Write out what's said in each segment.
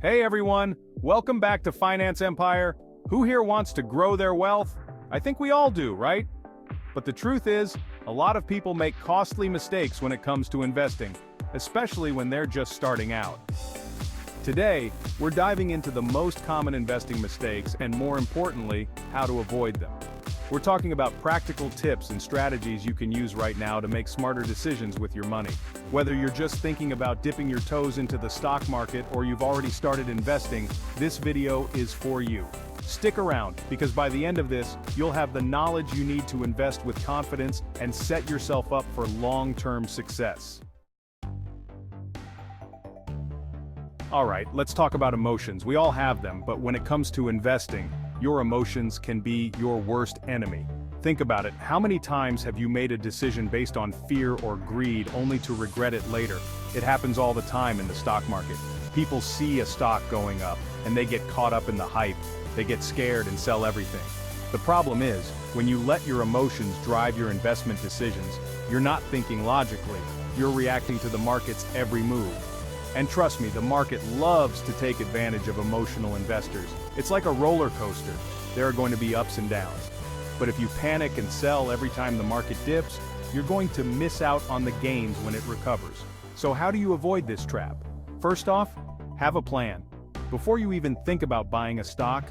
Hey everyone, welcome back to Finance Empire. Who here wants to grow their wealth? I think we all do, right? But the truth is, a lot of people make costly mistakes when it comes to investing, especially when they're just starting out. Today, we're diving into the most common investing mistakes and, more importantly, how to avoid them. We're talking about practical tips and strategies you can use right now to make smarter decisions with your money. Whether you're just thinking about dipping your toes into the stock market or you've already started investing, this video is for you. Stick around, because by the end of this, you'll have the knowledge you need to invest with confidence and set yourself up for long-term success. Alright, let's talk about emotions. We all have them, but when it comes to investing, your emotions can be your worst enemy. Think about it, how many times have you made a decision based on fear or greed only to regret it later? It happens all the time in the stock market. People see a stock going up, and they get caught up in the hype. They get scared and sell everything. The problem is, when you let your emotions drive your investment decisions, you're not thinking logically, you're reacting to the market's every move. And trust me, the market loves to take advantage of emotional investors. It's like a roller coaster. There are going to be ups and downs. But if you panic and sell every time the market dips, you're going to miss out on the gains when it recovers. So how do you avoid this trap? First off, have a plan. Before you even think about buying a stock,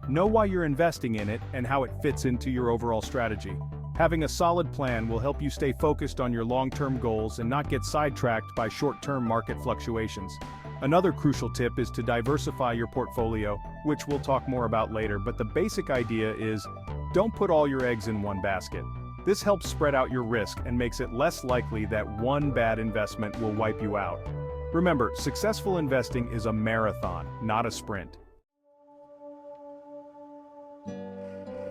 know why you're investing in it and how it fits into your overall strategy. Having a solid plan will help you stay focused on your long-term goals and not get sidetracked by short-term market fluctuations. Another crucial tip is to diversify your portfolio, which we'll talk more about later, but the basic idea is, don't put all your eggs in one basket. This helps spread out your risk and makes it less likely that one bad investment will wipe you out. Remember, successful investing is a marathon, not a sprint.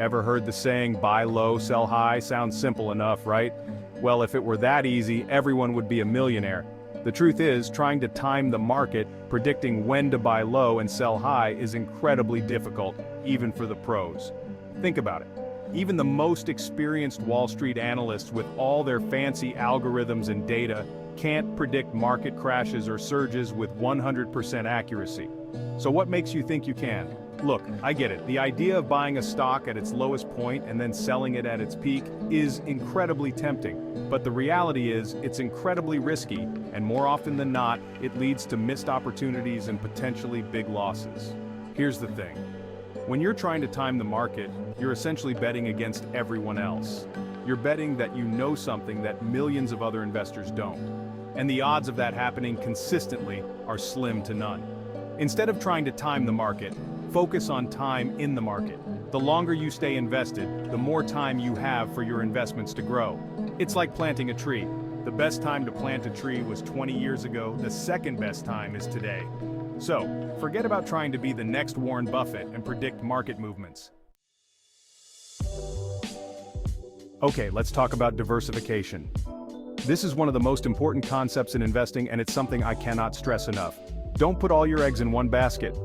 Ever heard the saying, buy low, sell high? Sounds simple enough, right? Well, if it were that easy, everyone would be a millionaire. The truth is, trying to time the market, predicting when to buy low and sell high is incredibly difficult, even for the pros. Think about it. Even the most experienced Wall Street analysts with all their fancy algorithms and data can't predict market crashes or surges with 100% accuracy. So what makes you think you can? Look, I get it. The idea of buying a stock at its lowest point and then selling it at its peak is incredibly tempting. But the reality is, it's incredibly risky, and more often than not, it leads to missed opportunities and potentially big losses. Here's the thing. When you're trying to time the market, you're essentially betting against everyone else. You're betting that you know something that millions of other investors don't. And the odds of that happening consistently are slim to none. Instead of trying to time the market, focus on time in the market. The longer you stay invested, the more time you have for your investments to grow. It's like planting a tree. The best time to plant a tree was 20 years ago, the second best time is today. So, forget about trying to be the next Warren Buffett and predict market movements. Okay, let's talk about diversification. This is one of the most important concepts in investing, and it's something I cannot stress enough. Don't put all your eggs in one basket.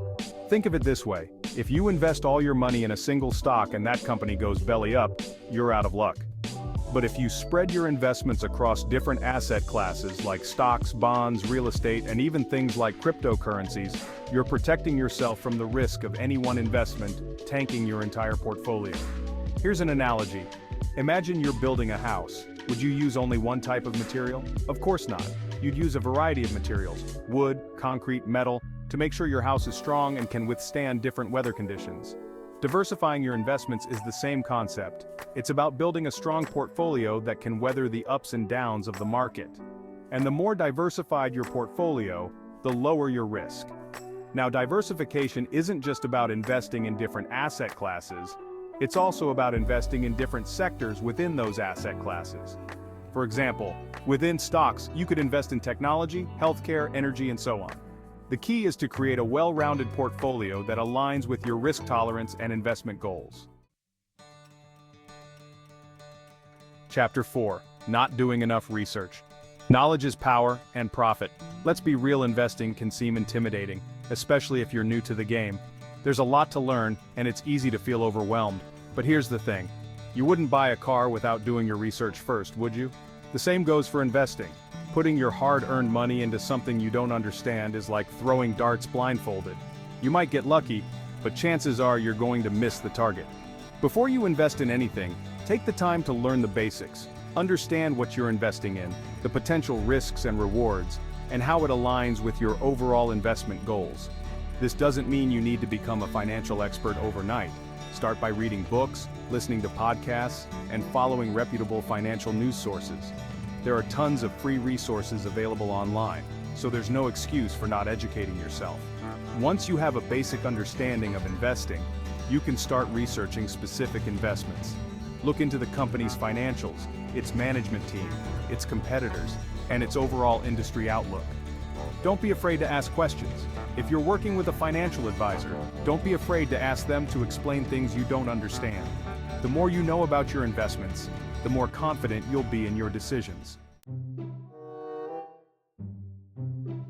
Think of it this way, if you invest all your money in a single stock and that company goes belly up, you're out of luck. But if you spread your investments across different asset classes like stocks, bonds, real estate, and even things like cryptocurrencies, you're protecting yourself from the risk of any one investment tanking your entire portfolio. Here's an analogy. Imagine you're building a house. Would you use only one type of material? Of course not. You'd use a variety of materials, wood, concrete, metal, to make sure your house is strong and can withstand different weather conditions. Diversifying your investments is the same concept. It's about building a strong portfolio that can weather the ups and downs of the market. And the more diversified your portfolio, the lower your risk. Now, diversification isn't just about investing in different asset classes, it's also about investing in different sectors within those asset classes. For example, within stocks, you could invest in technology, healthcare, energy, and so on. The key is to create a well-rounded portfolio that aligns with your risk tolerance and investment goals. Chapter 4. Not doing enough research. Knowledge is power and profit. Let's be real, investing can seem intimidating, especially if you're new to the game. There's a lot to learn, and it's easy to feel overwhelmed. But here's the thing. You wouldn't buy a car without doing your research first, would you? The same goes for investing. putting your hard-earned money into something you don't understand is like throwing darts blindfolded. You might get lucky, but chances are you're going to miss the target. Before you invest in anything, take the time to learn the basics. Understand what you're investing in, the potential risks and rewards, and how it aligns with your overall investment goals. This doesn't mean you need to become a financial expert overnight. Start by reading books, listening to podcasts, and following reputable financial news sources. There are tons of free resources available online, so there's no excuse for not educating yourself. Once you have a basic understanding of investing, you can start researching specific investments. Look into the company's financials, its management team, its competitors, and its overall industry outlook. Don't be afraid to ask questions. If you're working with a financial advisor, don't be afraid to ask them to explain things you don't understand. The more you know about your investments, the more confident you'll be in your decisions.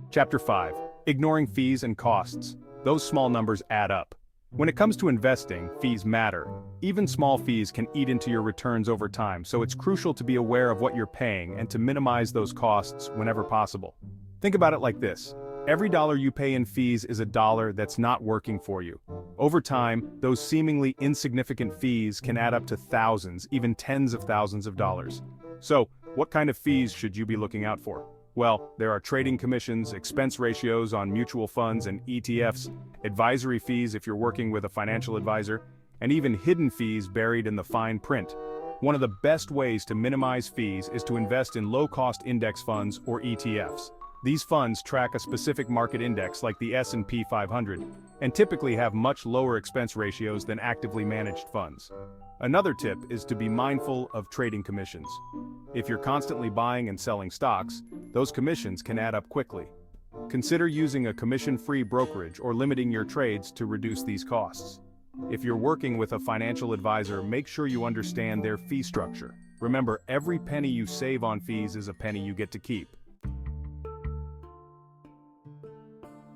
Chapter 5. Ignoring fees and costs. Those small numbers add up. When it comes to investing, fees matter. Even small fees can eat into your returns over time, so it's crucial to be aware of what you're paying and to minimize those costs whenever possible. Think about it like this. Every dollar you pay in fees is a dollar that's not working for you. Over time, those seemingly insignificant fees can add up to thousands, even tens of thousands of dollars. So, what kind of fees should you be looking out for? Well, there are trading commissions, expense ratios on mutual funds and ETFs, advisory fees if you're working with a financial advisor, and even hidden fees buried in the fine print. One of the best ways to minimize fees is to invest in low-cost index funds or ETFs. These funds track a specific market index like the S&P 500, and typically have much lower expense ratios than actively managed funds. Another tip is to be mindful of trading commissions. If you're constantly buying and selling stocks, those commissions can add up quickly. Consider using a commission-free brokerage or limiting your trades to reduce these costs. If you're working with a financial advisor, make sure you understand their fee structure. Remember, every penny you save on fees is a penny you get to keep.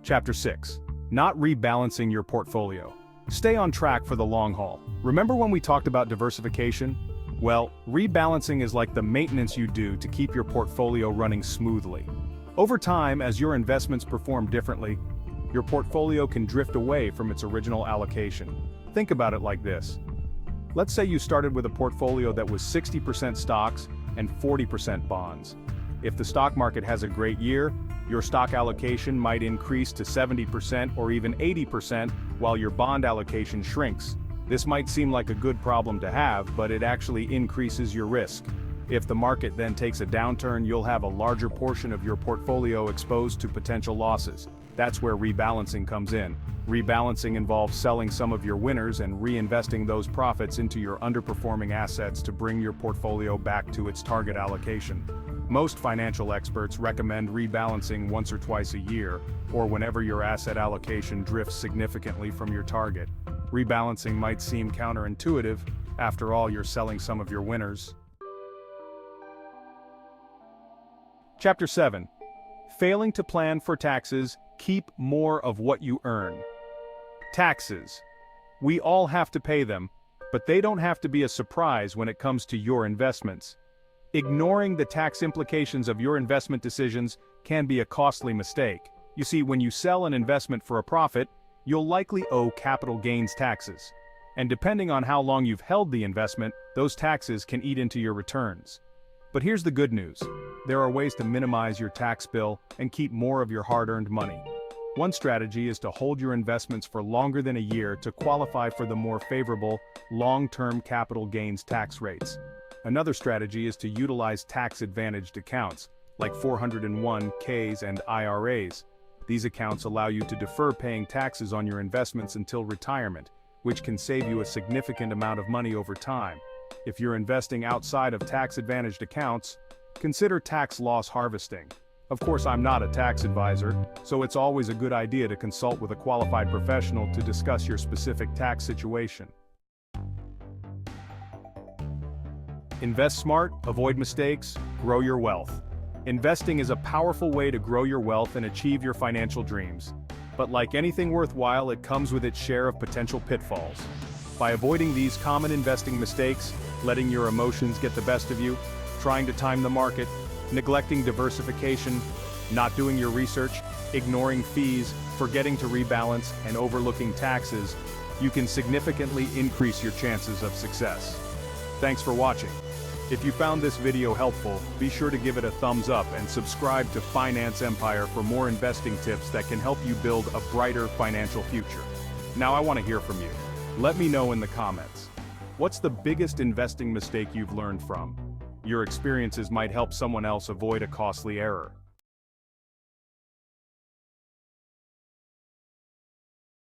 Chapter 6. Not rebalancing your portfolio. Stay on track for the long haul. Remember when we talked about diversification? Well, rebalancing is like the maintenance you do to keep your portfolio running smoothly. Over time, as your investments perform differently, your portfolio can drift away from its original allocation. Think about it like this. Let's say you started with a portfolio that was 60% stocks and 40% bonds. If the stock market has a great year, your stock allocation might increase to 70% or even 80%, while your bond allocation shrinks. This might seem like a good problem to have, but it actually increases your risk. If the market then takes a downturn, you'll have a larger portion of your portfolio exposed to potential losses. That's where rebalancing comes in. Rebalancing involves selling some of your winners and reinvesting those profits into your underperforming assets to bring your portfolio back to its target allocation. Most financial experts recommend rebalancing once or twice a year, or whenever your asset allocation drifts significantly from your target. Rebalancing might seem counterintuitive. After all, you're selling some of your winners. Chapter 7. Failing to plan for taxes, keep more of what you earn. Taxes. We all have to pay them, but they don't have to be a surprise when it comes to your investments. Ignoring the tax implications of your investment decisions can be a costly mistake. You see, when you sell an investment for a profit, you'll likely owe capital gains taxes. And depending on how long you've held the investment, those taxes can eat into your returns. But here's the good news. There are ways to minimize your tax bill and keep more of your hard-earned money. One strategy is to hold your investments for longer than a year to qualify for the more favorable, long-term capital gains tax rates. Another strategy is to utilize tax-advantaged accounts, like 401(k)s and IRAs. These accounts allow you to defer paying taxes on your investments until retirement, which can save you a significant amount of money over time. If you're investing outside of tax-advantaged accounts, consider tax loss harvesting. Of course, I'm not a tax advisor, so it's always a good idea to consult with a qualified professional to discuss your specific tax situation. Invest smart, avoid mistakes, grow your wealth. Investing is a powerful way to grow your wealth and achieve your financial dreams. But like anything worthwhile, it comes with its share of potential pitfalls. By avoiding these common investing mistakes, letting your emotions get the best of you, trying to time the market, Neglecting diversification, not doing your research, ignoring fees, forgetting to rebalance, and overlooking taxes, you can significantly increase your chances of success. Thanks for watching. If you found this video helpful, be sure to give it a thumbs up and subscribe to Finance Empire for more investing tips that can help you build a brighter financial future. Now I want to hear from you. Let me know in the comments. What's the biggest investing mistake you've learned from? Your experiences might help someone else avoid a costly error.